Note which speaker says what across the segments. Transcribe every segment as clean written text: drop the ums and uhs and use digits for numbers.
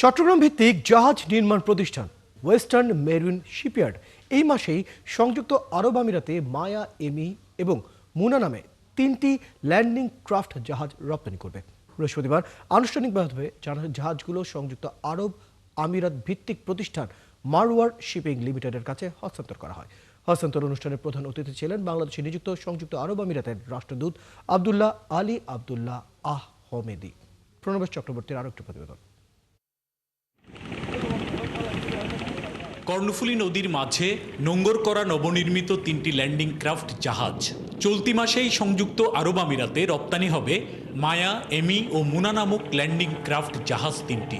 Speaker 1: চট্টগ্রাম ভিত্তিক জাহাজ নির্মাণ প্রতিষ্ঠান ওয়েস্টার্ন মেরিন শিপইয়ার্ড এই মাসেই সংযুক্ত আরব আমিরাতে মায়া এমি এবং মুনা নামে 3টি ল্যান্ডিং ক্রাফট জাহাজ রপ্তানি করবে। বৃহস্পতিবার আনুষ্ঠানিকভাবে জাহাজগুলো সংযুক্ত আরব আমিরাত ভিত্তিক প্রতিষ্ঠান মারওয়ার শিপিং লিমিটেডের কাছে হস্তান্তর করা হয়। হস্তান্তর অনুষ্ঠানের প্রধান অতিথি ছিলেন বাংলাদেশে নিযুক্ত সংযুক্ত আরব আমিরাতের রাষ্ট্রদূত আবদুল্লাহ আলী আবদুল্লাহ আহমেদি। প্রণবেশ চক্রবর্তীর আরেকটি প্রতিবেদন।
Speaker 2: কর্ণফুলী নদীর মাঝে নোঙ্গর করা নবনির্মিত 3টি ল্যান্ডিং ক্রাফট জাহাজ চলতি মাসেই সংযুক্ত আরব আমিরাতে রপ্তানি হবে মায়া, এমি ও মুনা নামক ল্যান্ডিং ক্রাফট জাহাজ 3টি।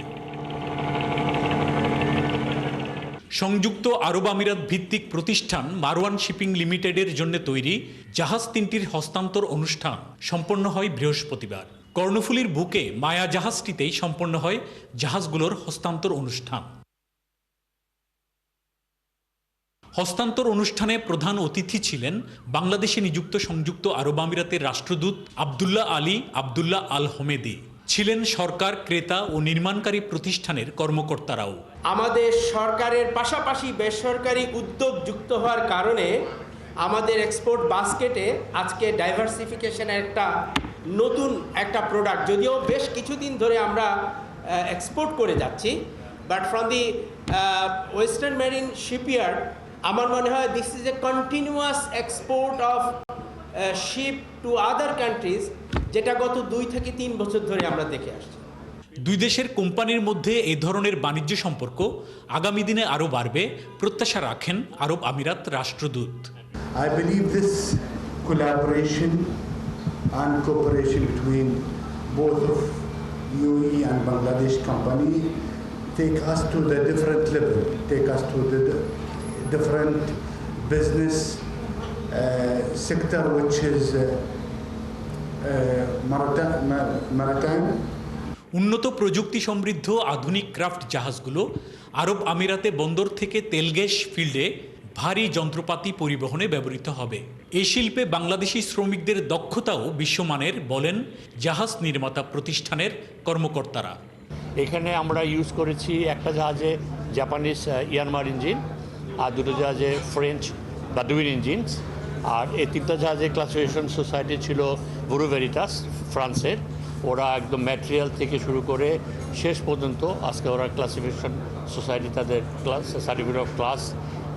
Speaker 2: সংযুক্ত আরব আমিরাত ভিত্তিক প্রতিষ্ঠান মারওয়ান শিপিং লিমিটেডের জন্য তৈরি জাহাজ 3টির হস্তান্তর অনুষ্ঠান সম্পন্ন হয় বৃহস্পতিবার। কর্ণফুলীর বুকে মায়া জাহাজটিতেই সম্পন্ন হয় জাহাজগুলোর হস্তান্তর অনুষ্ঠান। হস্তান্তর অনুষ্ঠানে প্রধান অতিথি ছিলেন বাংলাদেশে নিযুক্ত সংযুক্ত আরব আমিরাতের রাষ্ট্রদূত আবদুল্লাহ আলী আবদুল্লাহ আল হমেদি। ছিলেন সরকার, ক্রেতা ও নির্মাণকারী প্রতিষ্ঠানের কর্মকর্তারাও।
Speaker 3: আমাদের সরকারের পাশাপাশি বেসরকারি উদ্যোগ যুক্ত হওয়ার কারণে আমাদের এক্সপোর্ট বাস্কেটে আজকে ডাইভার্সিফিকেশনের নতুন একটা প্রোডাক্ট, যদিও বেশ কিছুদিন ধরে আমরা এক্সপোর্ট করে যাচ্ছি, but from the western marine shipyard আমার মনে হয় this is a continuous export of ship to other countries, যেটা গত 2 থেকে 3 বছর ধরে আমরা দেখে আসছি।
Speaker 2: দুই দেশের কোম্পানির মধ্যে এই ধরনের বাণিজ্য সম্পর্ক আগামী দিনে আরও বাড়বে প্রত্যাশা রাখেন আরব আমিরাত রাষ্ট্রদূত।
Speaker 4: I believe this collaboration and cooperation between both of UAE and Bangladesh company take us to the different level, take us to the different business sector which is maritime.
Speaker 2: উন্নত প্রযুক্তি সমৃদ্ধ আধুনিক ক্রাফট জাহাজগুলো আরব আমিরাতে বন্দর থেকে তেলগ্যাস ফিল্ডে ভারী যন্ত্রপাতি পরিবহনে ব্যবহৃত হবে। এই শিল্পে বাংলাদেশি শ্রমিকদের দক্ষতাও বিশ্বমানের বলেন জাহাজ নির্মাতা প্রতিষ্ঠানের কর্মকর্তারা।
Speaker 5: এখানে আমরা ইউজ করেছি একটা জাহাজে জাপানিজ ইয়ানমার ইঞ্জিন, আর 2টো জাহাজে ফ্রেঞ্চ বাদুইন ইঞ্জিনস, আর এই 3টা জাহাজে ক্লাসিফিকেশন সোসাইটি ছিল বুরু ভেরিটাস ফ্রান্সের। ওরা একদম ম্যাটেরিয়াল থেকে শুরু করে শেষ পর্যন্ত আজকে ওরা ক্লাসিফিকেশন সোসাইটি তাদের সার্টিফিকেট অফ ক্লাস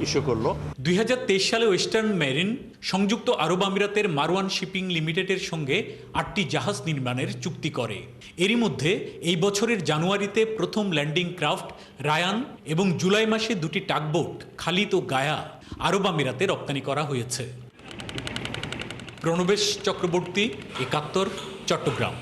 Speaker 5: ইস্যু করলো।
Speaker 2: 2023 সালে ওয়েস্টার্ন মেরিন সংযুক্ত আরব আমিরাতের মারওয়ান শিপিং লিমিটেডের সঙ্গে 8টি জাহাজ নির্মাণের চুক্তি করে। এরই মধ্যে এই বছরের জানুয়ারিতে প্রথম ল্যান্ডিং ক্রাফট রায়ান এবং জুলাই মাসে 2টি টাগবোট খালিদ ও গায়া আরব আমিরাতে রপ্তানি করা হয়েছে। প্রণবেশ চক্রবর্তী, 71, চট্টগ্রাম।